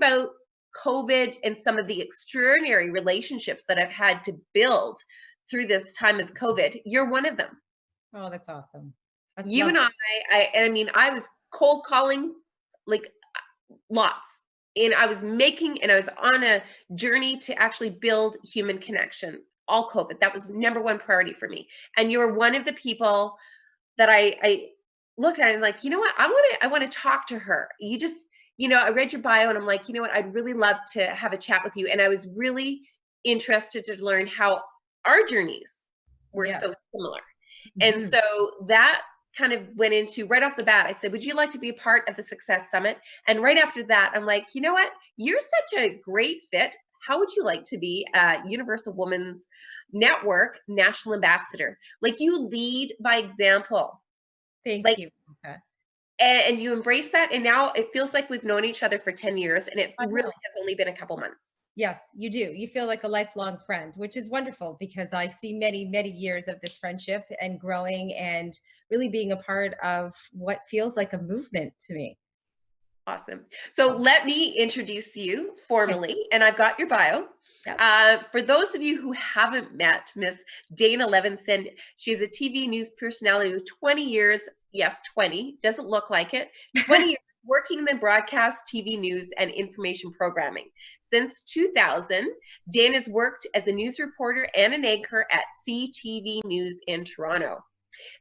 about COVID and some of the extraordinary relationships that I've had to build through this time of COVID, you're one of them. Oh, that's awesome. That's You lovely. and I mean, I was cold calling like lots. And I was on a journey to actually build human connection, all COVID. That was number one priority for me. And you're one of the people that I look at and like, you know what? I want to talk to her. You just, I read your bio and I'm like, you know what? I'd really love to have a chat with you. And I was really interested to learn how our journeys were Yeah. so similar. And so that kind of went into right off the bat. I said, would you like to be a part of the Success Summit? And right after that, I'm like, you know what? You're such a great fit. How would you like to be a Universal Women's Network National Ambassador? Like, you lead by example. Thank you. Okay. And you embrace that. And now it feels like we've known each other for 10 years and it really has only been a couple months. Yes, you do. You feel like a lifelong friend, which is wonderful because I see many, many years of this friendship and growing and really being a part of what feels like a movement to me. Awesome. So let me introduce you formally, and I've got your bio. Yep. For those of you who haven't met Miss Dana Levenson, she's a TV news personality with 20 years. Yes, 20. Doesn't look like it. 20 years working in the broadcast, TV news, and information programming. Since 2000, Dana's worked as a news reporter and an anchor at CTV News in Toronto.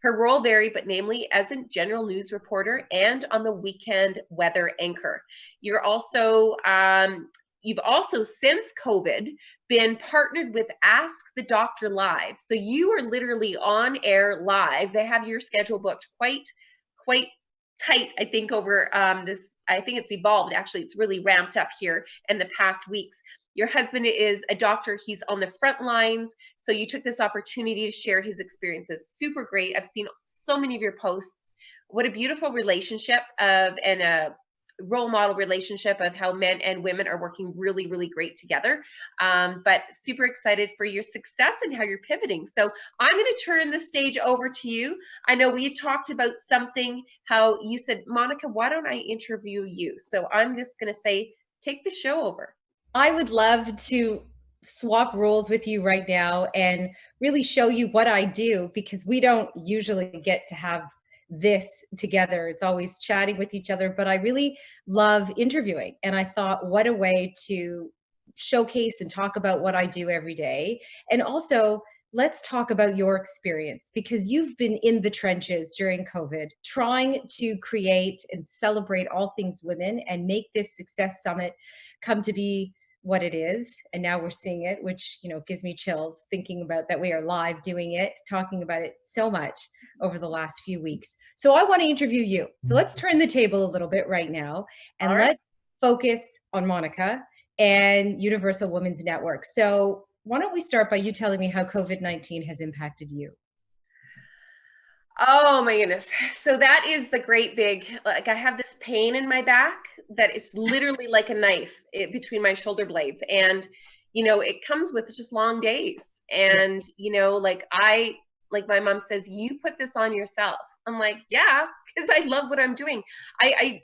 Her role varied, but namely as a general news reporter and on the weekend weather anchor. You've also since COVID been partnered with Ask the Doctor Live. So you are literally on air live. They have your schedule booked quite tight, I think, over this. I think it's evolved. Actually, it's really ramped up here in the past weeks. Your husband is a doctor. He's on the front lines. So you took this opportunity to share his experiences. Super great. I've seen so many of your posts. What a beautiful relationship and a role model relationship of how men and women are working really, really great together. But super excited for your success and how you're pivoting. So I'm going to turn the stage over to you. I know we talked about something, how you said, Monica, why don't I interview you? So I'm just going to say, take the show over. I would love to swap roles with you right now and really show you what I do because we don't usually get to have this together. It's always chatting with each other, but I really love interviewing. And I thought, what a way to showcase and talk about what I do every day. And also, let's talk about your experience because you've been in the trenches during COVID, trying to create and celebrate all things women and make this Success Summit come to be what it is. And now we're seeing it, which, gives me chills thinking about that we are live doing it, talking about it so much over the last few weeks. So I want to interview you. So let's turn the table a little bit right now and let's focus on Monica and Universal Women's Network. So why don't we start by you telling me how COVID-19 has impacted you? Oh my goodness. So that is the great big, like I have this pain in my back that is literally like a knife between my shoulder blades. And, it comes with just long days. And, like my mom says, you put this on yourself. I'm like, yeah, because I love what I'm doing. I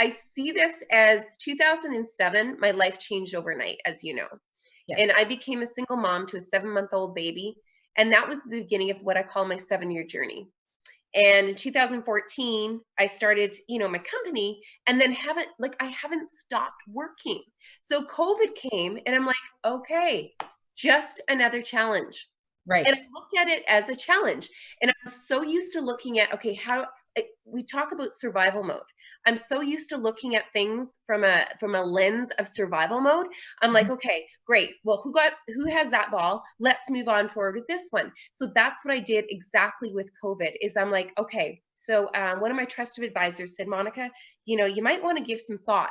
see this as 2007, my life changed overnight, as you know. Yes. And I became a single mom to a 7-month-old baby. And that was the beginning of what I call my 7-year journey. And in 2014, I started, my company and then I haven't stopped working. So COVID came and I'm like, okay, just another challenge. Right. And I looked at it as a challenge. And I'm so used to looking at, okay, we talk about survival mode. I'm so used to looking at things from a lens of survival mode. I'm like, okay, great. Well, who has that ball? Let's move on forward with this one. So that's what I did exactly with COVID is I'm like, okay, so one of my trusted advisors said, Monica, you might want to give some thought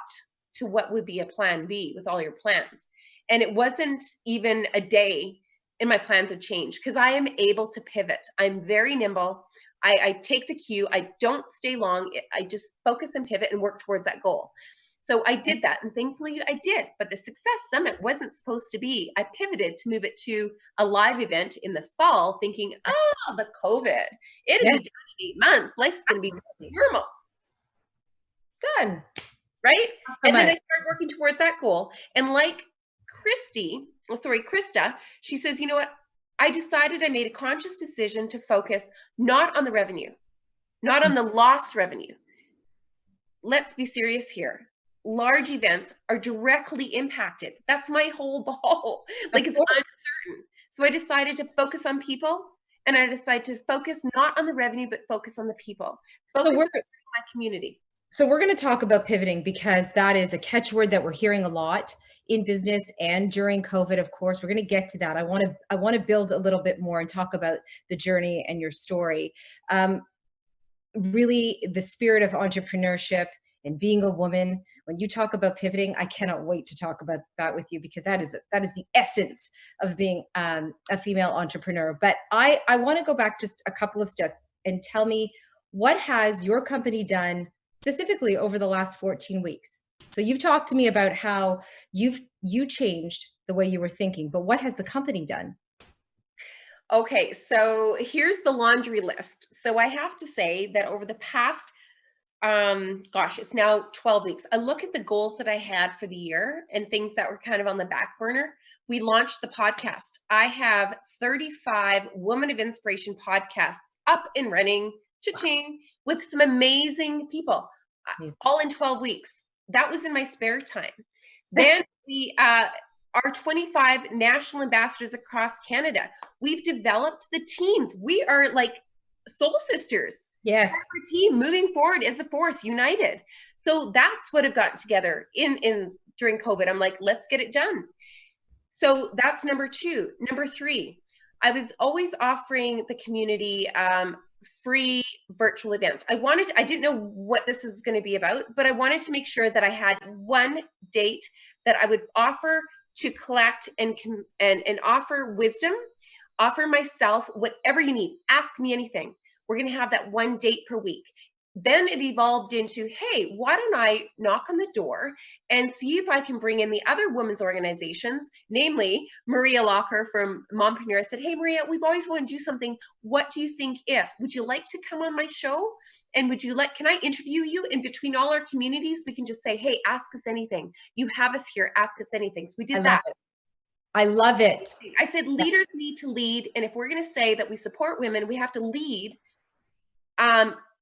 to what would be a plan B with all your plans. And it wasn't even a day and my plans have changed because I am able to pivot. I'm very nimble. I take the cue. I don't stay long. I just focus and pivot and work towards that goal. So I did that. And thankfully I did. But the Success Summit wasn't supposed to be. I pivoted to move it to a live event in the fall thinking, oh, the COVID. It'll be done in 8 months. Life's going to be normal. Done. right? And then I started working towards that goal. And like Krista, she says, you know what? I decided, I made a conscious decision to focus not on the revenue, not on the lost revenue. Let's be serious here. Large events are directly impacted. That's my whole ball. Like, it's uncertain. So I decided to focus on people, and I decided to focus not on the revenue, but focus on the people. Focus on my community. So we're going to talk about pivoting, because that is a catchword that we're hearing a lot in business and during COVID. Of course, we're going to get to that. I want to build a little bit more and talk about the journey and your story. Really, the spirit of entrepreneurship and being a woman. When you talk about pivoting, I cannot wait to talk about that with you, because that is the essence of being a female entrepreneur. But I want to go back just a couple of steps and tell me, what has your company done specifically over the last 14 weeks? So you've talked to me about how you changed the way you were thinking, but what has the company done? Okay, so here's the laundry list. So I have to say that over the past, it's now 12 weeks. I look at the goals that I had for the year and things that were kind of on the back burner. We launched the podcast. I have 35 Women of Inspiration podcasts up and running, cha-ching, with some amazing people, all in 12 weeks. That was in my spare time. Then we our 25 national ambassadors across Canada. We've developed the teams. We are like soul sisters. Yes. Our team moving forward as a force, united. So that's what I've gotten together during COVID. I'm like, let's get it done. So that's number 2. Number 3, I was always offering the community free virtual events. I didn't know what this is going to be about, but I wanted to make sure that I had one date that I would offer to collect and offer wisdom, offer myself whatever you need. Ask me anything. We're going to have that one date per week. Then it evolved into, hey, why don't I knock on the door and see if I can bring in the other women's organizations, namely Maria Locker from Mompreneur. I said, hey, Maria, we've always wanted to do something. What do you think would you like to come on my show? And can I interview you? In between all our communities, we can just say, hey, ask us anything. You have us here, ask us anything. So we did that. I love it. I said, leaders need to lead. And if we're going to say that we support women, we have to lead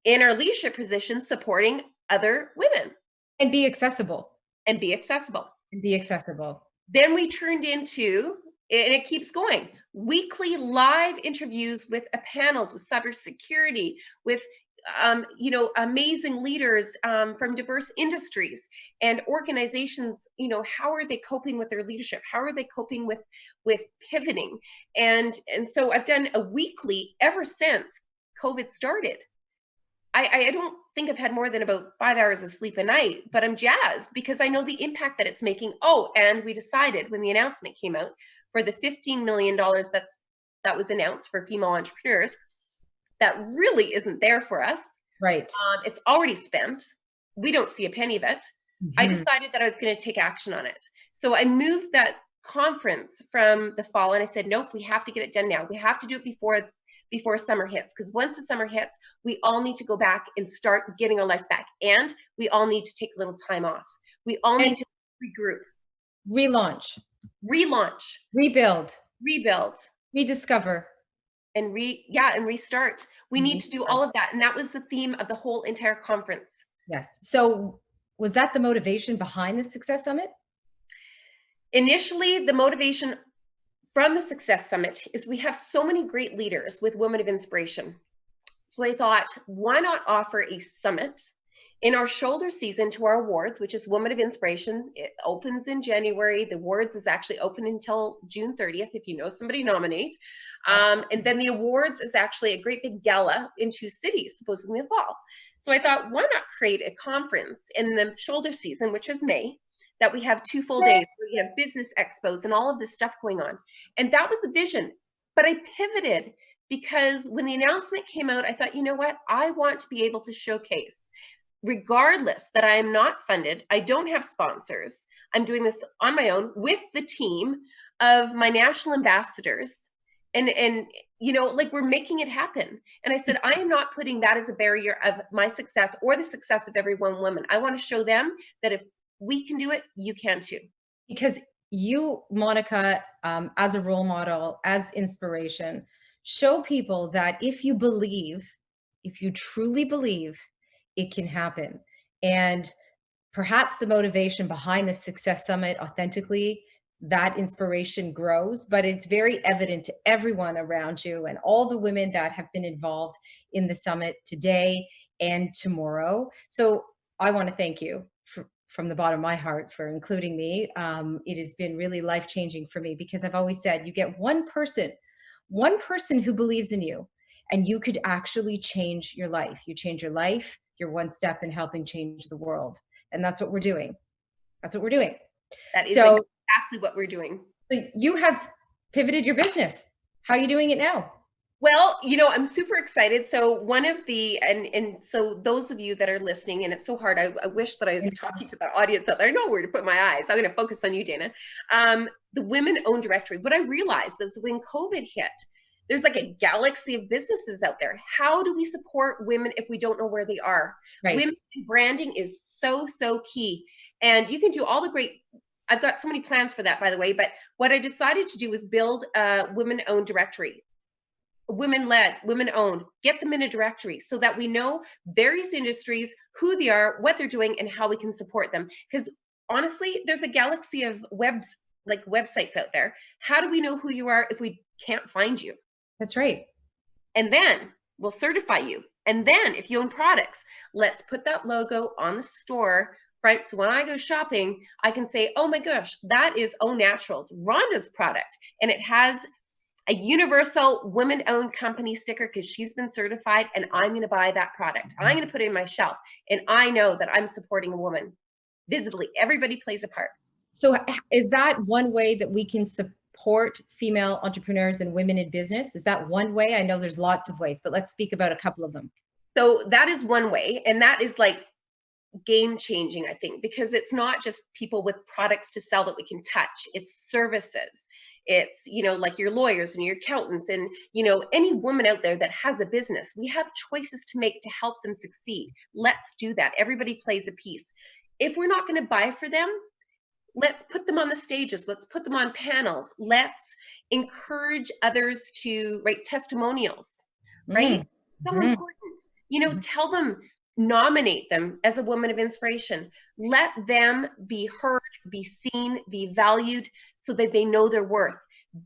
in our leadership positions, supporting other women. And be accessible. And be accessible. And be accessible. Then we turned into, and it keeps going, weekly live interviews with panels, with cybersecurity, with amazing leaders from diverse industries and organizations. How are they coping with their leadership? How are they coping with pivoting? And so I've done a weekly ever since COVID started. I don't think I've had more than about 5 hours of sleep a night, but I'm jazzed because I know the impact that it's making. Oh, and we decided when the announcement came out for the $15 million that was announced for female entrepreneurs, that really isn't there for us. Right. It's already spent. We don't see a penny of it. Mm-hmm. I decided that I was going to take action on it. So I moved that conference from the fall, and I said, nope, we have to get it done now. We have to do it before summer hits, because once the summer hits, we all need to go back and start getting our life back, and we all need to take a little time off. We all need to regroup, relaunch, rebuild, rediscover, and restart. We need to do all of that, and that was the theme of the whole entire conference. Yes. So was that the motivation behind the Success Summit? Initially, the motivation from the Success Summit is we have so many great leaders with Women of Inspiration. So I thought, why not offer a summit in our shoulder season to our awards, which is Women of Inspiration. It opens in January. The awards is actually open until June 30th, if you know somebody, nominate. And then the awards is actually a great big gala in 2 cities, supposedly in the fall. So I thought, why not create a conference in the shoulder season, which is May, that we have 2 full days where you have business expos and all of this stuff going on. And that was the vision. But I pivoted because when the announcement came out, I thought, you know what? I want to be able to showcase, regardless that I am not funded, I don't have sponsors. I'm doing this on my own with the team of my national ambassadors. And you know, like we're making it happen. And I said, I am not putting that as a barrier of my success or the success of every one woman. I want to show them that if we can do it, you can too. Because you, Monica, as a role model, as inspiration, show people that if you believe, if you truly believe, it can happen. And perhaps the motivation behind the Success Summit authentically, that inspiration grows, but it's very evident to everyone around you and all the women that have been involved in the summit today and tomorrow. So I want to thank you from the bottom of my heart for including me. It has been really life-changing for me because I've always said you get one person who believes in you, and you could actually change your life. You change your life, you're one step in helping change the world. And that's what we're doing. That's what we're doing. That is So exactly what we're doing. you have pivoted your business. How are you doing it now? Well, you know, I'm super excited. So one of the, and so those of you that are listening, and it's so hard, I wish that I was talking to the audience out there. I know where to put my eyes. I'm going to focus on you, Dana. The women-owned directory. What I realized is when COVID hit, there's like a galaxy of businesses out there. How do we support women if we don't know where they are? Right. Women branding is so, so key. And you can do all the great, I've got so many plans for that, by the way, but what I decided to do was build a women-owned directory. Women-led, women-owned, get them in a directory so that we know various industries, who they are, what they're doing, and how we can support them. Because honestly, there's a galaxy of websites out there. How do we know who you are if we can't find you? That's right. And then we'll certify you. And then if you own products, let's put that logo on the store front. So when I go shopping, I can say, oh my gosh, that is Au Naturals, Rhonda's product. And it has a universal women-owned company sticker because she's been certified, and I'm going to buy that product. I'm going to put it in my shelf, and I know that I'm supporting a woman visibly. Everybody plays a part. So is that one way that we can support female entrepreneurs and women in business? Is that one way? I know there's lots of ways, but let's speak about a couple of them. So that is one way, and that is like game changing, I think, because it's not just people with products to sell that we can touch. It's services. It's, you know, like your lawyers and your accountants and, you know, any woman out there that has a business. We have choices to make to help them succeed. Let's do that. Everybody plays a piece. If we're not going to buy for them, let's put them on the stages. Let's put them on panels. Let's encourage others to write testimonials, right? So important. You know, tell them, nominate them as a woman of inspiration. Let them be heard, be seen, be valued so that they know their worth.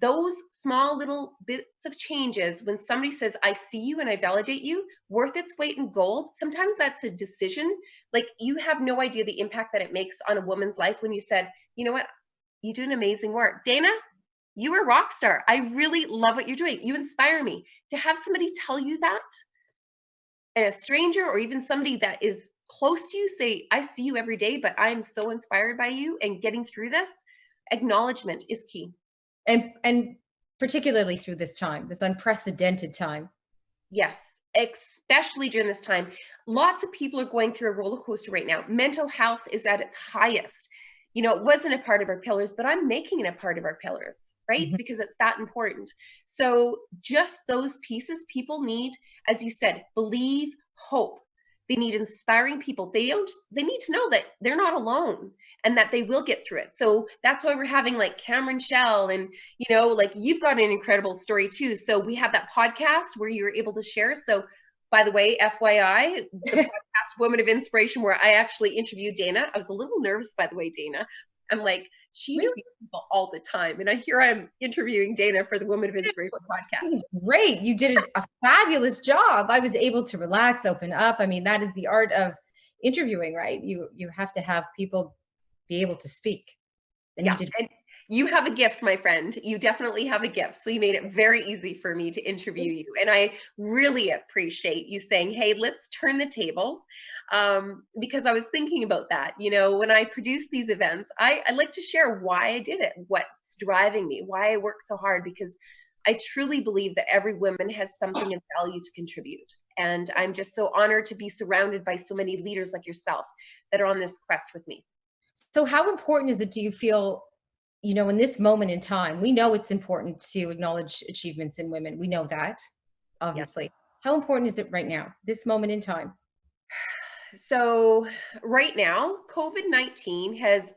Those small little bits of changes, when somebody says, I see you and I validate you, worth its weight in gold. Sometimes that's a decision. Like, you have no idea the impact that it makes on a woman's life when you said, you know what, you do an amazing work. Dana, you are a rock star. I really love what you're doing. You inspire me. To have somebody tell you that, and a stranger or even somebody that is close to you say, I see you every day, but I'm so inspired by you and getting through this, acknowledgement is key. And particularly through this time, this unprecedented time. Yes, especially during this time. Lots of people are going through a roller coaster right now. Mental health is at its highest. You know, it wasn't a part of our pillars, but I'm making it a part of our pillars, right? Because it's that important. So just those pieces people need, as you said, believe, hope. They need inspiring people. They need to know that they're not alone and that they will get through it. So that's why we're having like Cameron Shell and, you know, like you've got an incredible story too. So we have that podcast where you're able to share. So by the way, FYI, the podcast Women of Inspiration, where I actually interviewed Dana. I was a little nervous, by the way, Dana. I'm like, she interviews people all the time. And I'm interviewing Dana for the Women of Inspiration podcast. Great. You did a fabulous job. I was able to relax, open up. I mean, that is the art of interviewing, right? You have to have people be able to speak. And yeah. And you have a gift, my friend. You definitely have a gift. So you made it very easy for me to interview you. And I really appreciate you saying, hey, let's turn the tables. Because I was thinking about that. You know, when I produce these events, I like to share why I did it, what's driving me, why I work so hard, because I truly believe that every woman has something of value to contribute. And I'm just so honored to be surrounded by so many leaders like yourself that are on this quest with me. So how important is it, do you feel, you know, in this moment in time, we know it's important to acknowledge achievements in women. We know that, obviously. How important is it right now, this moment in time? So right now, COVID-19 has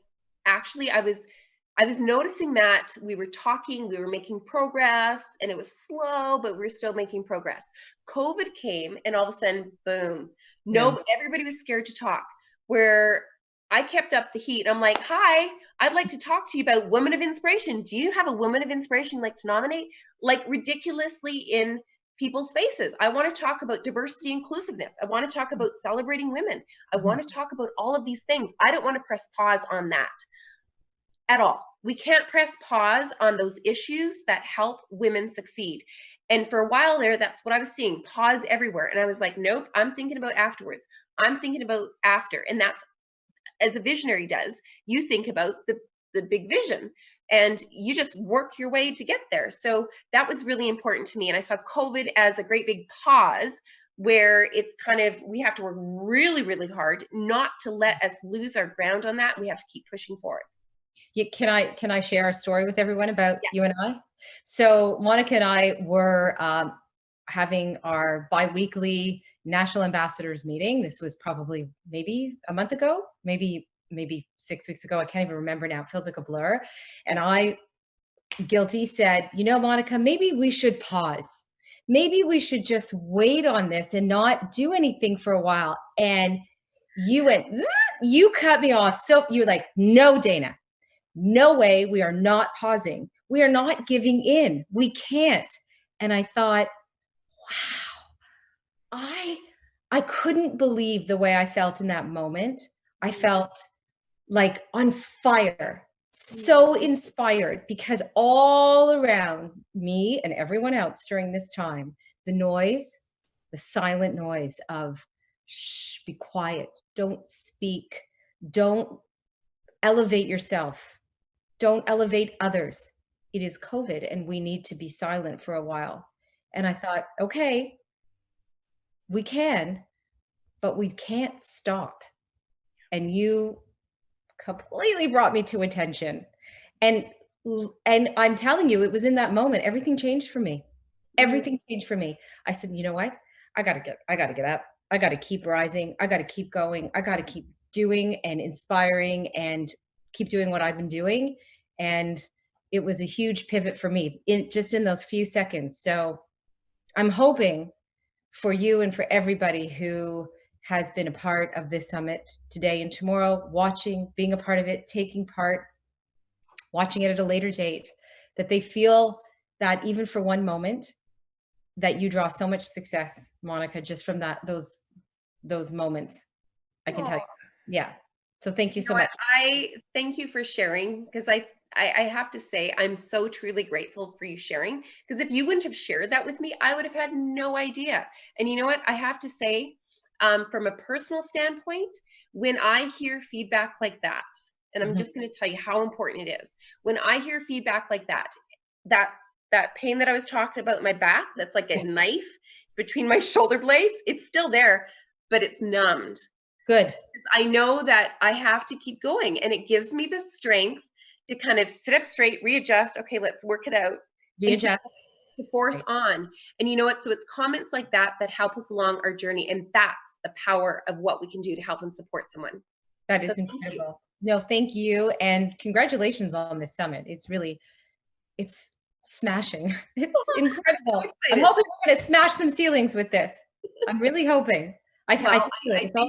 actually, I was noticing that we were talking, we were making progress, and it was slow, but we were still making progress. COVID came, and all of a sudden, boom. No, everybody was scared to talk. Where I kept up the heat. I'm like, hi, I'd like to talk to you about women of inspiration. Do you have a woman of inspiration you'd like to nominate? Like ridiculously in people's faces. I want to talk about diversity, inclusiveness. I want to talk about celebrating women. I want to talk about all of these things. I don't want to press pause on that at all. We can't press pause on those issues that help women succeed. And for a while there, that's what I was seeing, pause everywhere. And I was like, nope, I'm thinking about afterwards. I'm thinking about after. And that's, as a visionary does, you think about the big vision and you just work your way to get there. So that was really important to me. And I saw COVID as a great big pause where it's kind of, we have to work really, really hard not to let us lose our ground on that. We have to keep pushing forward. Can I share a story with everyone about you and I? So Monica and I were having our bi-weekly national ambassadors meeting. This was probably maybe a month ago, maybe 6 weeks ago. I can't even remember now. It feels like a blur. And I, guilty, said, you know, Monica, maybe we should pause. Maybe we should just wait on this and not do anything for a while. And you went, zzz, you cut me off. So you're like, no, Dana, no way. We are not pausing. We are not giving in. We can't. And I thought, wow, I couldn't believe the way I felt in that moment. I felt like on fire, so inspired, because all around me and everyone else during this time, the noise, the silent noise of shh, be quiet, don't speak, don't elevate yourself, don't elevate others. It is COVID and we need to be silent for a while. And I thought, okay, we can, but we can't stop. And you completely brought me to attention. And I'm telling you, it was in that moment, everything changed for me. Everything changed for me. I said, you know what? I gotta get up. I gotta keep rising. I gotta keep going. I gotta keep doing and inspiring and keep doing what I've been doing. And it was a huge pivot for me just in those few seconds. So I'm hoping for you and for everybody who has been a part of this summit today and tomorrow, watching, being a part of it, taking part, watching it at a later date, that they feel that even for one moment, that you draw so much success, Monica, just from those moments. I can tell you. Yeah. So thank you so much. I thank you for sharing, because I have to say, I'm so truly grateful for you sharing, because if you wouldn't have shared that with me, I would have had no idea. And you know what? I have to say, from a personal standpoint, when I hear feedback like that, and I'm just going to tell you how important it is. When I hear feedback like that pain that I was talking about in my back, that's like a knife between my shoulder blades, it's still there, but it's numbed. Good. I know that I have to keep going, and it gives me the strength to kind of sit up straight, readjust. Okay, let's work it out. Readjust. To force on. And you know what? So it's comments like that that help us along our journey. And that's the power of what we can do to help and support someone. That is incredible. No, thank you. And congratulations on this summit. It's really, it's smashing. It's incredible. I'm hoping we're going to smash some ceilings with this. I'm really hoping. I think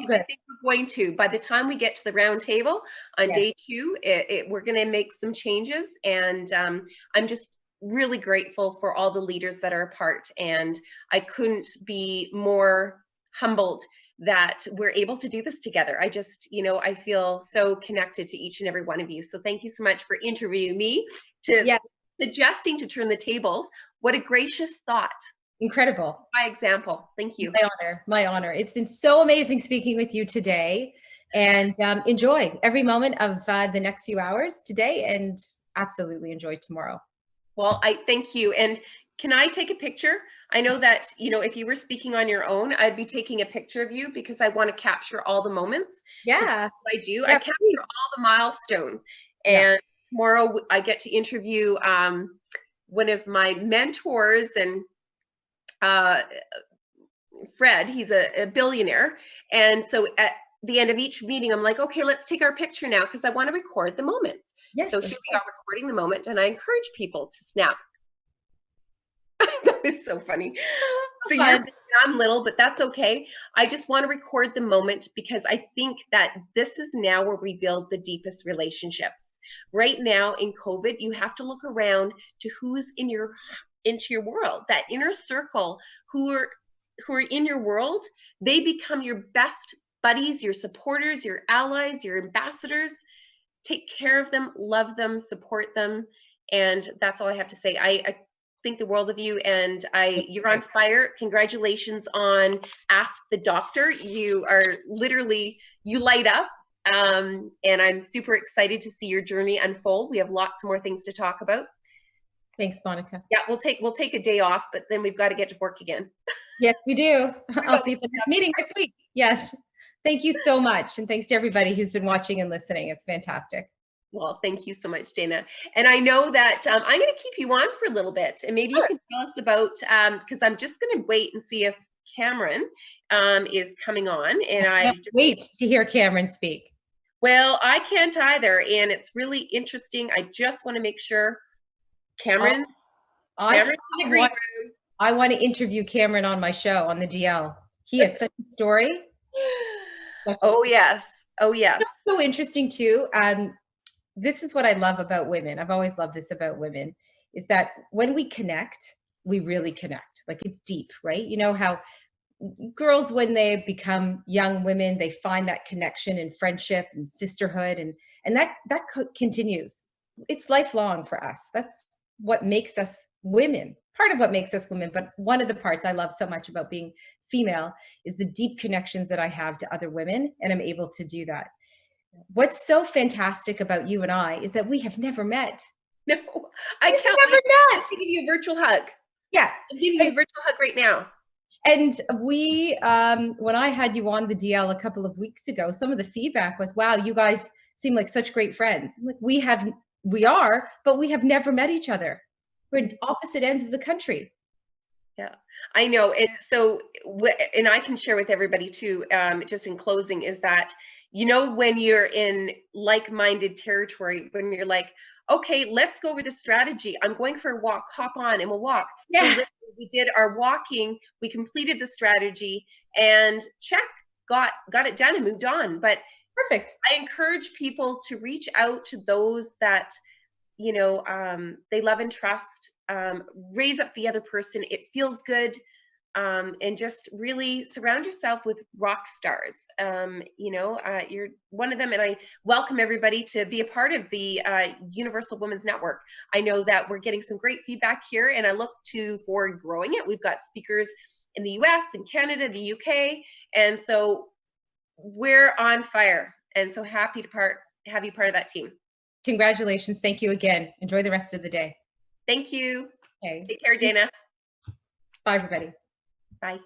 we're going to. By the time we get to the round table on day 2, we're going to make some changes. And I'm just really grateful for all the leaders that are a part. And I couldn't be more humbled that we're able to do this together. I just, you know, I feel so connected to each and every one of you. So thank you so much for interviewing me, suggesting to turn the tables. What a gracious thought. Incredible. By example. Thank you. My honor. It's been so amazing speaking with you today, and enjoy every moment of the next few hours today, and absolutely enjoy tomorrow. Well, I thank you. And can I take a picture? I know that, you know, if you were speaking on your own, I'd be taking a picture of you because I want to capture all the moments. Yeah. I do. I capture all the milestones. And tomorrow I get to interview one of my mentors, and Fred, he's a billionaire. And so at the end of each meeting, I'm like, okay, let's take our picture now, because I want to record the moments. Yes. So here we are recording the moment, and I encourage people to snap. That is so funny. So you're big, I'm little, but that's okay. I just want to record the moment, because I think that this is now where we build the deepest relationships. Right now in COVID, you have to look around to who's into your world, that inner circle, who are in your world. They become your best buddies, your supporters, your allies, your ambassadors. Take care of them, love them, support them. And that's all I have to say. I think the world of you, and you're on fire. Congratulations on Ask the Doctor. You are literally, you light up. And I'm super excited to see your journey unfold. We have lots more things to talk about. Thanks, Monica. Yeah, we'll take a day off, but then we've got to get to work again. Yes, we do. I'll see you at the next meeting next week. Yes. Thank you so much. And thanks to everybody who's been watching and listening. It's fantastic. Well, thank you so much, Dana. And I know that I'm going to keep you on for a little bit, and maybe you can tell us about, because I'm just going to wait and see if Cameron is coming on. And I can't wait to hear Cameron speak. Well, I can't either. And it's really interesting. I just want to make sure Cameron, Cameron's in the green room. I want to interview Cameron on my show on the DL. He has such a story. Oh, yes. Oh, yes. It's so interesting too. This is what I love about women. I've always loved this about women, is that when we connect, we really connect. Like, it's deep, right? You know how girls, when they become young women, they find that connection and friendship and sisterhood, and that continues. It's lifelong for us. That's what makes us women. Part of what makes us women, but one of the parts I love so much about being female is the deep connections that I have to other women, and I'm able to do that. What's so fantastic about you and I is that we have never met. No, I can't. Never met. I'm give you a virtual hug. Yeah, I'm giving you a virtual hug right now. And we, when I had you on the DL a couple of weeks ago, some of the feedback was, "Wow, you guys seem like such great friends." Like, we are, but we have never met each other. We're at opposite ends of the country. Yeah, I know. And so, and I can share with everybody too, just in closing, is that, you know, when you're in like-minded territory, when you're like, okay, let's go over the strategy. I'm going for a walk, hop on and we'll walk. Yeah. So we did our walking, we completed the strategy, and check, got it done and moved on. But perfect. I encourage people to reach out to those that, you know, they love and trust, raise up the other person. It feels good. And just really surround yourself with rock stars. You know, you're one of them, and I welcome everybody to be a part of the Universal Women's Network. I know that we're getting some great feedback here, and I look for growing it. We've got speakers in the US, in Canada, the UK, and so we're on fire. And so happy to have you part of that team. Congratulations. Thank you again. Enjoy the rest of the day. Thank you. Okay. Take care, Dana. Bye, everybody. Bye.